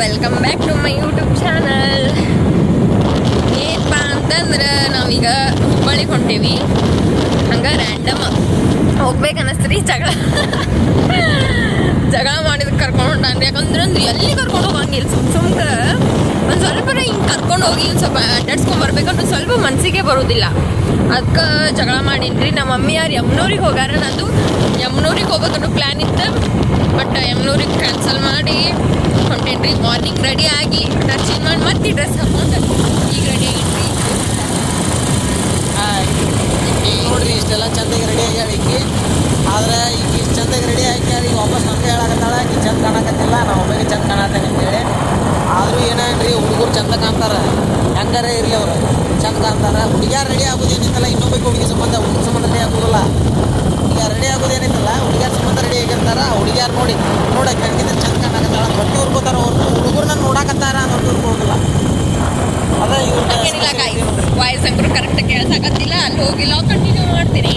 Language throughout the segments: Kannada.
Welcome back to my YouTube channel. ಏನಪ್ಪ ಅಂತಂದ್ರೆ ನಾವೀಗ ಹುಬ್ಬಳ್ಳಿಗೆ ಹೊಂಟೇವಿ. ಹಂಗೆ ರ್ಯಾಂಡಮ್ ಹೋಗ್ಬೇಕು ಅನ್ನಿಸ್ತೀರಿ. ಜಗಳ ಮಾಡಿದಕ್ಕೆ ಕರ್ಕೊಂಡು ಹೊಂಟಾನ್ರಿ. ಯಾಕಂದ್ರೆ ಎಲ್ಲಿ ಕರ್ಕೊಂಡು ಹೋಗಂಗಿಲ್ಲ. ಸುಮ್ಗೆ ಒಂದು ಸ್ವಲ್ಪ ಹಿಂಗೆ ಕರ್ಕೊಂಡು ಹೋಗಿ ಒಂದು ಸ್ವಲ್ಪ ಅಡ್ಡಾಡ್ಸ್ಕೊಂಡು ಬರ್ಬೇಕಂದ್ರೆ ಸ್ವಲ್ಪ ಮನಸ್ಸಿಗೆ ಬರೋದಿಲ್ಲ. ಅದಕ್ಕೆ ಜಗಳ ಮಾಡೀನಿ. ನಮ್ಮ ಮಮ್ಮಿ ಯಾರು ಯಮ್ನೂರಿಗೆ ಹೋಗಾರ. ನಂದು ಯಮ್ನೂರಿಗೆ ಹೋಗೋದು ಪ್ಲ್ಯಾನ್ ಇತ್ತು. ಬಟ್ ಯಮ್ನೂರಿಗೆ ಕ್ಯಾನ್ಸಲ್ ಮಾಡಿ ಹೊಂಟೇನ್ರಿ. ಮಾರ್ನಿಂಗ್ ರೆಡಿ ಆಗಿ ಡ್ರೆಸ್ ಚೇಂಜ್ ಮಾಡಿ ಮತ್ತೆ ಡ್ರೆಸ್ ಹಾಕೊಂಡು ಈಗ ರೆಡಿ ಆಗೇನ್ರಿ. ನೋಡ್ರಿ ಇಷ್ಟೆಲ್ಲ ಚಂದಾಗಿ ರೆಡಿ ಆಗ್ಯಾಳಿಕ್ಕಿ. ಆದ್ರೆ ಈಗ ಇಷ್ಟು ಚಂದಾಗಿ ರೆಡಿ ಆಗ್ಯಾಳಿ ವಾಪಸ್ ನಮ್ಗೆ ಹೇಳಕತ್ತಾಳ ಆಕಿ ಚಂದ ಕಾಣಕತ್ತಿಲ್ಲ, ನಾವು ಒಬ್ಬರಿಗೆ ಚಂದ ಕಾಣತ್ತೇನೆ ಅಂತೇಳಿ. ಆದರೂ ಏನೇನ್ರಿ ಹುಡುಗರು ಚಂದ ಕಾಣ್ತಾರೆ, ಹೆಂಗಾರೆ ಇರಲಿ ಅವರು ಚಂದ ಕಾಣ್ತಾರೆ. ಹುಡುಗಿಯಾರು ರೆಡಿ ಆಗೋದೇನಿತ್ತಲ್ಲ, ಇನ್ನೊಬ್ಬಕ್ಕೆ ಹುಡುಗಿ ಸಂಬಂಧ ರೆಡಿ ಆಗೋದಿಲ್ಲ. ಹುಡುಗಿಯಾರು ರೆಡಿ ಆಗೋದೇನಿತ್ತಲ್ಲ, ಹುಡುಗಿಯಾರ ಸಂಬಂಧ ರೆಡಿ ಆಗಿರ್ತಾರ. ಹುಡುಗಿಯಾರು ನೋಡಕ್ಕೆ ಹೆಂಗಿದ್ರೆ ಚಂದ ಕಾಣಕತ್ತಾಳ ಹೊಟ್ಟೆ ಉರ್ಕೋತಾರ. ಹುಡುಗರನ್ನ ನೋಡಕತ್ತಾರ ಅಂತ ಉರ್ಕೋದಿಲ್ಲ. ಅದೇ ವಾಯ್ಸ್ ಅಂಕರು ಕರೆಕ್ಟ್ ಕೇಳ್ಸಕತ್ತಿಲ್ಲ. ಅಲ್ಲಿ ಹೋಗಿಲ್ಲ, ಕಂಟಿನ್ಯೂ ಮಾಡ್ತೀನಿ.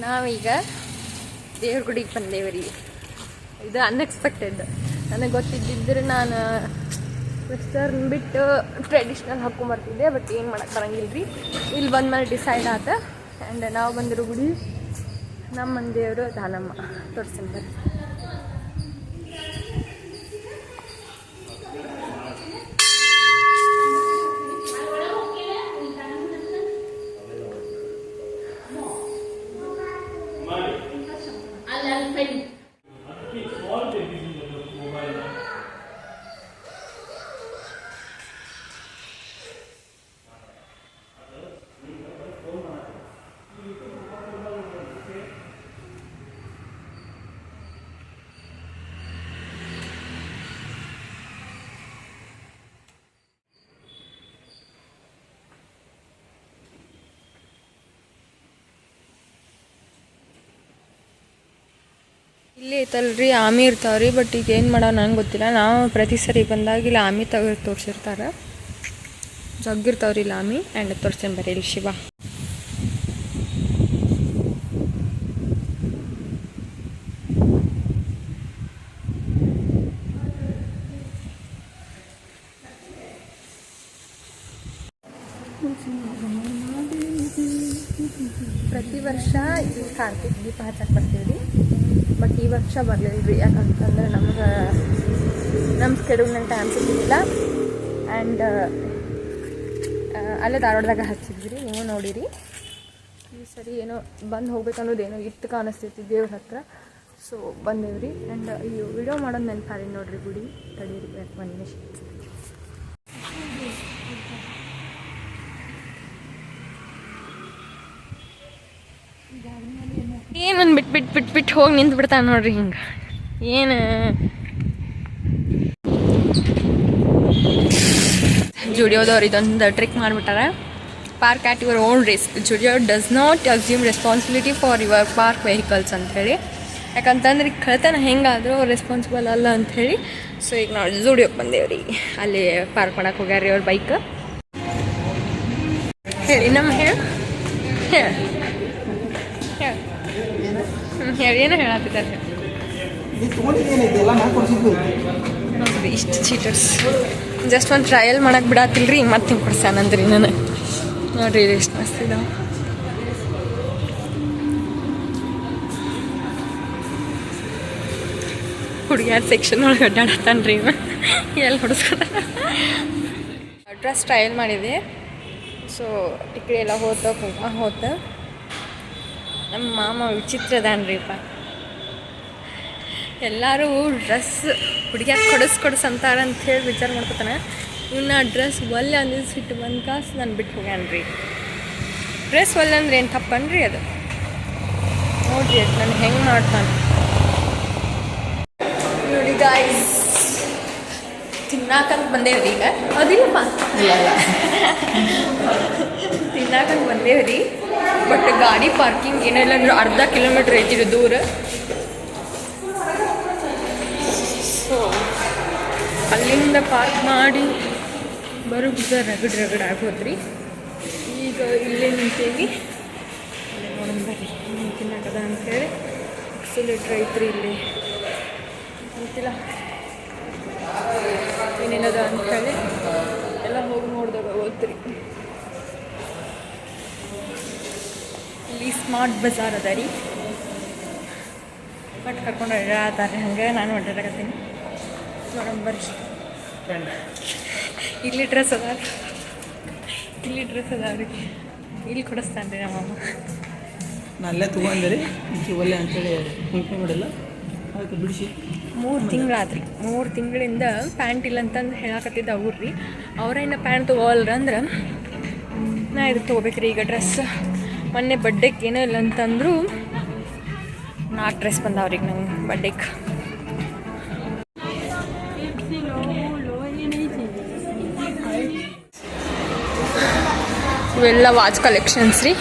ನಾವೀಗ ದೇವ್ರ ಗುಡಿಗೆ ಬಂದೇವ್ರಿ. ಇದು ಅನ್ಎಕ್ಸ್ಪೆಕ್ಟೆಡ್. ನನಗೆ ಗೊತ್ತಿದ್ದಿದ್ರೆ ನಾನು ವೆಸ್ಟರ್ನ್ ಬಿಟ್ಟು ಟ್ರೆಡಿಷ್ನಲ್ ಹಾಕ್ಕೊಂಬರ್ತಿದ್ದೆ. ಬಟ್ ಏನು ಮಾಡಕ್ಕೆ ಬರಂಗಿಲ್ಲ ರೀ. ಇಲ್ಲಿ ಬಂದ್ಮೇಲೆ ಡಿಸೈಡ್ ಆತ. ಆ್ಯಂಡ್ ನಾವು ಬಂದಿರೋ ಗುಡಿ ನಮ್ಮ ಮಂದಿಯವರು ದಾನಮ್ಮ ತೋರಿಸ್ತಾರೆ. ಇಲ್ಲಿ ಐತಲ್ರಿ ಆಮಿ ಇರ್ತಾವ್ರಿ. ಬಟ್ ಈಗ ಏನು ಮಾಡೋ ನಂಗೆ ಗೊತ್ತಿಲ್ಲ. ನಾವು ಪ್ರತಿ ಸರಿ ಬಂದಾಗ ಇಲ್ಲಿ ಆಮಿ ತೋರಿಸಿರ್ತಾರೆ. ಜಗ್ಗಿರ್ತಾವ್ರಿ ಇಲ್ಲಿ ಆಮಿ. ಆ್ಯಂಡ್ ತೋರಿಸ್ತೇನೆ ಬರ್ರಿ ಇಲ್ಲಿ ಶಿವ. ಪ್ರತಿ ವರ್ಷ ಇಲ್ಲಿ ಕಾರ್ತಿಕ್ ದೀಪ ಹಚ್ಚಕ್ಕೆ ಬರ್ತೀವಿ ರೀ. ಬಟ್ ಈ ವರ್ಷ ಬರಲಿಲ್ಲ ರೀ. ಯಾಕಂತಂದ್ರೆ ನಮ್ಗೆ ನಮ್ಮ ಸ್ಕೆಡ್ಯೂಲ್ನಲ್ಲಿ ಟೈಮ್ ಸಿಗ್ತಿಲ್ಲ. ಆ್ಯಂಡ್ ಅಲ್ಲೇ ಧಾರವಾಡದಾಗ ಹಚ್ಚಿದ್ವಿ. ನೀವು ನೋಡಿರಿ. ಈ ಸರಿ ಏನೋ ಬಂದು ಹೋಗ್ಬೇಕನ್ನೋದೇನೋ ಇತ್ತು ಕಾಣಿಸ್ತೈತಿ ದೇವ್ರ ಹತ್ರ. ಸೊ ಬಂದೇವ್ರಿ. ಆ್ಯಂಡ್ ಈ ವಿಡಿಯೋ ಮಾಡೋದು ನೆನಪಾರಿ ನೋಡ್ರಿ. ಗುಡಿ ತಡೀರಿ ಒಂದು ನಿಮಿಷ. ಏನೊಂದು ಬಿಟ್ಟು ಹೋಗಿ ನಿಂತು ಬಿಡ್ತಾನೆ ನೋಡ್ರಿ. ಹಿಂಗೆ ಏನು ಜುಡಿಯೋದವ್ರು ಇದೊಂದು ಟ್ರಿಕ್ ಮಾಡಿಬಿಟ್ಟಾರ. Park at your own risk. Zudio does not assume responsibility for your park vehicles ಅಂಥೇಳಿ. ಯಾಕಂತಂದ್ರೆ ಈಗ ಕಳ್ತನ ಹೆಂಗಾದರೂ ರೆಸ್ಪಾನ್ಸಿಬಲ್ ಅಲ್ಲ ಅಂಥೇಳಿ. ಸೊ ಈಗ ನಾವು ಜುಡಿಯೋಕ್ಕೆ ಬಂದೇವ್ರಿ. ಅಲ್ಲಿ ಪಾರ್ಕ್ ಮಾಡಕ್ಕೆ ಹೋಗ್ಯಾರ ಅವ್ರ ಬೈಕ್. ಹೇಳಿ ನಮ್ಮ ಹೇಳಿ. ಏನೋ ಹೇಳತ್ತಿದ್ದಾರೆ ಎಲ್ಲ ನಾ ಕೊಡ್ಸಿದ್ದು. ನೋಡ್ರಿ ಇಷ್ಟು ಚೀಟರ್ಸ್ ಜಸ್ಟ್ ಒಂದು ಟ್ರಯಲ್ ಮಾಡಕ್ಕೆ ಬಿಡತ್ತಿಲ್ರಿ ಮತ್ತೆ ಹಿಂಗೆ ಕೊಡ್ಸಾನಂದ್ರಿ ನನಗೆ ನೋಡ್ರಿ ಇದು ಎಷ್ಟು ಮಸ್ತ್ ಇದಾವೆ. ಹುಡುಗಿಯಾರ ಸೆಕ್ಷನ್ ಒಳಗೆ ಅಡ್ಡಾಡತ್ತಾನ್ರಿ ಎಲ್ಲಿ ಹೊಡಿಸ್ಕೊತ ಡ್ರೆಸ್ ಟ್ರಯಲ್ ಮಾಡಿದೆ. ಸೊ ಟಿಕ್ರಿ ಎಲ್ಲ ಹೋತ ಕುಂಕುಮ ಹೋತ. ನಮ್ಮ ಮಾಮ ವಿಚಿತ್ರ ಅದಾನ್ರಿಪ್ಪ. ಎಲ್ಲರೂ ಡ್ರೆಸ್ ಹುಡುಗಿಯಾರ ಕೊಡಿಸ್ ಅಂತಾರ ಅಂತ ಹೇಳಿ ವಿಚಾರ ಮಾಡ್ಕೊತಾನೆ. ಇನ್ನು ಡ್ರೆಸ್ ಒಲ್ಲೆ ಅಂದಿದ್ದು ಸಿಟ್ಟು ಬಂದು ಕಾಸು ನಾನು ಬಿಟ್ಟು ಹೋಗ್ಯಾನ್ರಿ. ಡ್ರೆಸ್ ಒಲ್ಲೆ ಅಂದ್ರೆ ಏನು ತಪ್ಪನ್ರಿ ಅದು. ನೋಡ್ರಿ ಅದು ನಾನು ಹೆಂಗೆ ಮಾಡ್ತಾನೆ ನೋಡಿ ಗಾಯ್ಸ್. ತಿನ್ನಾಕಂತ ಬಂದೇವ್ರಿ ಈಗ ಅದಿಲ್ಲಪ್ಪ ತಿನ್ನಾಕಂತ ಬಂದೇವ್ರಿ. ಬಟ್ ಗಾಡಿ ಪಾರ್ಕಿಂಗ್ ಏನಿಲ್ಲ ಅಂದ್ರೆ ಅರ್ಧ ಕಿಲೋಮೀಟ್ರ್ ಐತಿರಿ ದೂರ. ಸೊ ಅಲ್ಲಿಂದ ಪಾರ್ಕ್ ಮಾಡಿ ಬರೋದು ರಗಡ್ ಆಗೋದ್ರಿ. ಈಗ ಇಲ್ಲೇ ನಿಂತೇವಿ. ನೋಡೋಣ ಬರ್ರಿ ತಿನ್ನಕದ ಅಂಥೇಳಿ ಎಕ್ಸಲೇಟ್ರ್ ಐತ್ರಿ ಇಲ್ಲಿ ಗೊತ್ತಿಲ್ಲ ಏನೇನದ ಅಂಥೇಳಿ ಎಲ್ಲ ಹೋಗಿ ನೋಡಿದಾಗ ಓದ್ತೀರಿ. ಇಲ್ಲಿ ಸ್ಮಾರ್ಟ್ ಬಜಾರ್ ಅದ ರೀ. ಬಟ್ ಕರ್ಕೊಂಡು ಅಡ್ಡಾಡ್ತಾರೆ ಹಂಗೆ ನಾನು ಅಡ್ಡಾಡಕತ್ತೀನಿ. ನೋಡೋಣ ಬರ್ರಿ. ಇಲ್ಲಿ ಡ್ರೆಸ್ ಅದಾವ ರೀ. ಇಲ್ಲಿ ಕೊಡಿಸ್ತಾನೆ ರೀ ನಮ್ಮಮ್ಮ. ನಲ್ಲೇ ತೊಗೊಂಡ್ರಿ ಈಕೆ ಒಲ್ಲೆ ಅಂತೇಳಿ ಕುಂಕುಮ ಮಾಡಿಲ್ಲ ಅದಕ್ಕೆ ಬಿಡಿಸಿ 3 ತಿಂಗಳಾದ್ರಿ. 3 ತಿಂಗಳಿಂದ ಪ್ಯಾಂಟ್ ಇಲ್ಲ ಅಂತಂದು ಹೇಳಕತ್ತಿದ್ದ ಅವ್ರಿ. ಅವ್ರೇನು ಪ್ಯಾಂಟ್ ತೊಗೊಳ್ರ ಅಂದ್ರೆ ನಾ ಇದಕ್ಕೆ ತೊಗೋಬೇಕ್ರಿ ಈಗ ಡ್ರೆಸ್. ಮೊನ್ನೆ ಬಡ್ಡೆಗೆ ಏನೋ ಇಲ್ಲ ಅಂತಂದ್ರು 4 ಡ್ರೆಸ್ ಬಂದಾವ್ರಿಗೆ ನಂಗೆ ಬಡ್ಡೆಗೆ. ಇವೆಲ್ಲ ವಾಚ್ ಕಲೆಕ್ಷನ್ಸ್ ರೀ.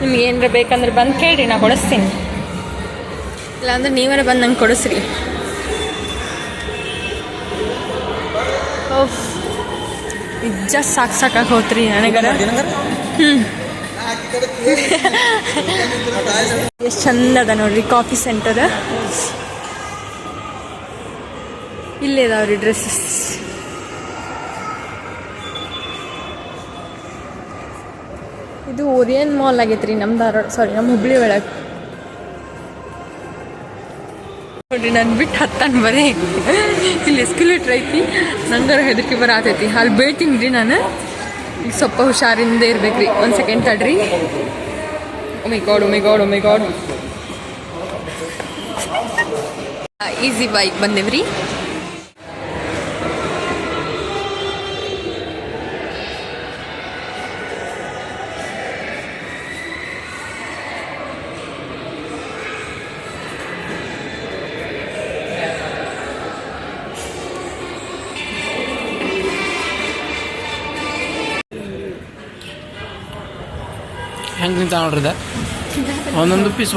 ನಿಮ್ಗೆ ಏನಾರ ಬೇಕಂದ್ರೆ ಬಂದು ಕೇಳಿರಿ, ನಾ ಕೊಡಿಸ್ತೀನಿ. ಇಲ್ಲಾಂದ್ರೆ ನೀವೇ ಬಂದು ನಂಗೆ ಕೊಡಿಸ್ರಿ. ನಿಜ ಸಾಕಾಗಿ ಹೋತ್ರಿ ನನಗರ. ಎಷ್ಟು ಚಂದ ಅದ ನೋಡ್ರಿ ಕಾಫಿ ಸೆಂಟರ್. ಇಲ್ಲೇ ಇದಾವ್ರಿ ಡ್ರೆಸ್ಸಸ್. ಇದು ಓರಿಯನ್ ಮಾಲ್ ಆಗೈತ್ರಿ ನಮ್ಮ ಧಾರವಾಡ, ನಮ್ಮ ಹುಬ್ಳಿ ಒಳಗೆ. ನೋಡ್ರಿ ನಾನು ಬಿಟ್ಟು ಹತ್ತಾನು ಬರೀ ಇಲ್ಲಿ ಎಸ್ಕಲೇಟ್ರ್ ಐತಿ. ನಂಗಾರ ಹೆದರಿಕೆ ಬರತೈತಿ. ಅಲ್ಲಿ ಬೀಳ್ತೀನಿ ರೀ ನಾನು. ಈಗ ಸ್ವಲ್ಪ ಹುಷಾರಿಂದ ಇರ್ಬೇಕ್ರಿ. 1 ಸೆಕೆಂಡ್ ತಡ್ರಿ. Oh my God. ಈಸಿ ಬೈಕ್ ಬಂದೇವ್ರಿ. ಹೆಂಗೆ ನಿಂತ ನೋಡ್ರಿ ಇದು ಒಂದೊಂದು ಪೀಸ್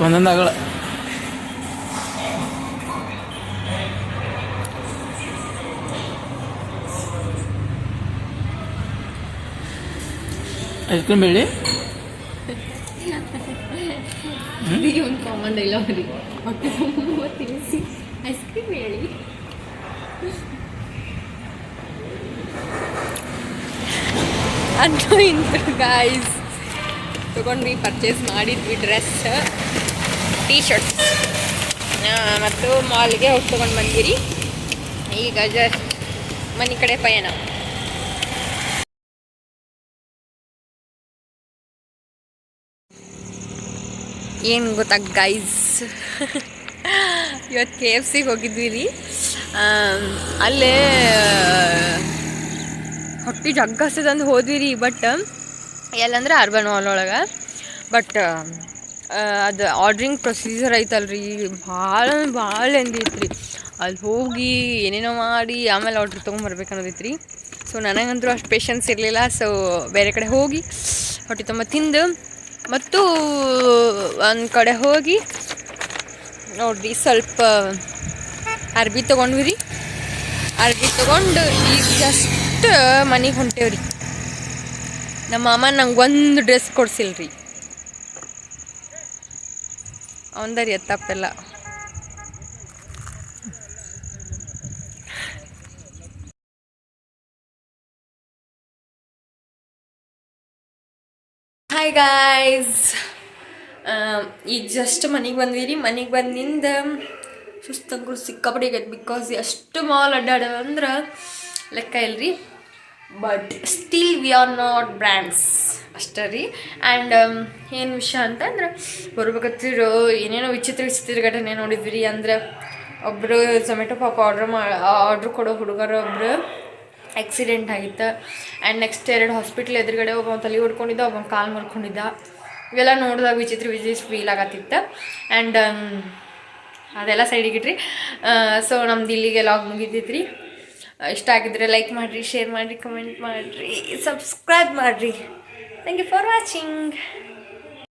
ಒಂದೊಂದು ಆಗಲ್ಲ. ಐಸ್ ಕ್ರೀಮ್ ಬೇಡಿ ಒಂದು ಕಾಮನ್ ಡೈಲಾಗ್ ರೀ. ಹೊಟ್ಟೆ ತುಂಬ ತಿನ್ನಿಸಿ ಐಸ್ ಕ್ರೀಮ್ ಹೇಳಿ. ಅದು ಇಂತು ಗಾಯ್ಸ್ ತೊಗೊಂಡ್ವಿ, ಪರ್ಚೇಸ್ ಮಾಡಿದ್ವಿ ಡ್ರೆಸ್, ಟೀ ಶರ್ಟ್ಸ್ ಮತ್ತು ಮಾಲ್ಗೆ ಹೋಗಿ ತೊಗೊಂಡು ಬಂದಿರಿ. ಈಗ ಜಸ್ಟ್ ಮನೆ ಕಡೆ ಪಯಣ. ಏನು ಗೊತ್ತಾ ಗೈಸ್, ಇವತ್ತು KFC ಹೋಗಿದ್ವಿ ರೀ. ಅಲ್ಲೇ ಹೊಟ್ಟೆ ಜಗ್ಗ ಹಸ್ತದಂದು ಹೋದ್ವಿ ರೀ. ಬಟ್ ಎಲ್ಲಂದ್ರೆ ಅರ್ಬನ್ ಮಾಲ್ ಒಳಗೆ. ಬಟ್ ಅದು ಆರ್ಡ್ರಿಂಗ್ ಪ್ರೊಸೀಜರ್ ಐತಲ್ರಿ, ಭಾಳ ಎಂದೈತ್ರಿ. ಅಲ್ಲಿ ಹೋಗಿ ಏನೇನೋ ಮಾಡಿ ಆಮೇಲೆ ಆರ್ಡ್ರ್ ತೊಗೊಂಬರ್ಬೇಕು ಅನ್ನೋದೈತ್ರಿ. ಸೊ ನನಗಂತೂ ಅಷ್ಟು ಪೇಷನ್ಸ್ ಇರಲಿಲ್ಲ. ಸೊ ಬೇರೆ ಕಡೆ ಹೋಗಿ ಹೊಟ್ಟೆ ತುಂಬ ತಿಂದು ಮತ್ತು ಒಂದು ಕಡೆ ಹೋಗಿ ನೋಡ್ರಿ ಸ್ವಲ್ಪ ಅರ್ಬಿ ತೊಗೊಂಡ್ವಿ ರೀ. ಅರ್ಬಿ ತೊಗೊಂಡು ಈಗ ಜಸ್ಟ್ ಮನೆಗೆ ಹೊಂಟೇವ್ರಿ. ನಮ್ಮ ಅಮ್ಮ ನಂಗೆ ಒಂದು ಡ್ರೆಸ್ ಕೊಡ್ಸಿಲ್ಲ ರೀ. ಅವಂದರಿ ತಪ್ಪೆಲ್ಲ. ಹಾಯ್ ಗಾಯ್ಸ್, ಈಗ ಜಸ್ಟ್ ಮನೆಗೆ ಬಂದ್ವಿ. ಮನೆಗೆ ಬಂದಿಂದ ಸುಸ್ತಂಕರು ಸಿಕ್ಕಾಪಡಿ ಆಗೈತೆ. ಬಿಕಾಸ್ ಎಷ್ಟು ಮಾಲ್ ಅಡ್ಡಾಡೋದು ಅಂದ್ರೆ ಲೆಕ್ಕ ಇಲ್ರಿ. But still we are not brands ಅಷ್ಟೇ ರೀ. ಆ್ಯಂಡ್ ಏನು ವಿಷಯ ಅಂತಂದ್ರೆ ಬರ್ಬೇಕತ್ತಿರೋ ಏನೇನೋ ವಿಚಿತ್ರ ಘಟನೆ ನೋಡಿದ್ವಿ ರೀ. ಅಂದ್ರೆ ಒಬ್ಬರು ಝೊಮ್ಯಾಟೊ ಪಾಪ ಆರ್ಡ್ರ್ ಕೊಡೋ ಹುಡುಗರು ಒಬ್ಬರು ಆಕ್ಸಿಡೆಂಟ್ ಆಗಿತ್ತು. ಆ್ಯಂಡ್ ನೆಕ್ಸ್ಟ್ 2 ಹಾಸ್ಪಿಟ್ಲ್ ಎದುರುಗಡೆ ಒಬ್ಬ ತಲೆ ಹೊಡ್ಕೊಂಡಿದ್ದ, ಒಬ್ಬ ಕಾಲು ಮರ್ಕೊಂಡಿದ್ದ. ಇವೆಲ್ಲ ನೋಡಿದಾಗ ವಿಚಿತ್ರ ಫೀಲ್ ಆಗತ್ತಿತ್ತು. ಆ್ಯಂಡ್ ಅದೆಲ್ಲ ಸೈಡಿಗಿಟ್ರಿ. ಸೊ ನಮ್ದು ಇಲ್ಲಿಗೆ ಲಾಗ್ ಮುಗಿದೈತ್ರಿ. ಇಷ್ಟ ಆಗಿದ್ರೆ ಲೈಕ್ ಮಾಡಿರಿ, ಶೇರ್ ಮಾಡಿರಿ, ಕಮೆಂಟ್ ಮಾಡಿರಿ, ಸಬ್ಸ್ಕ್ರೈಬ್ ಮಾಡಿರಿ. Thank you for watching.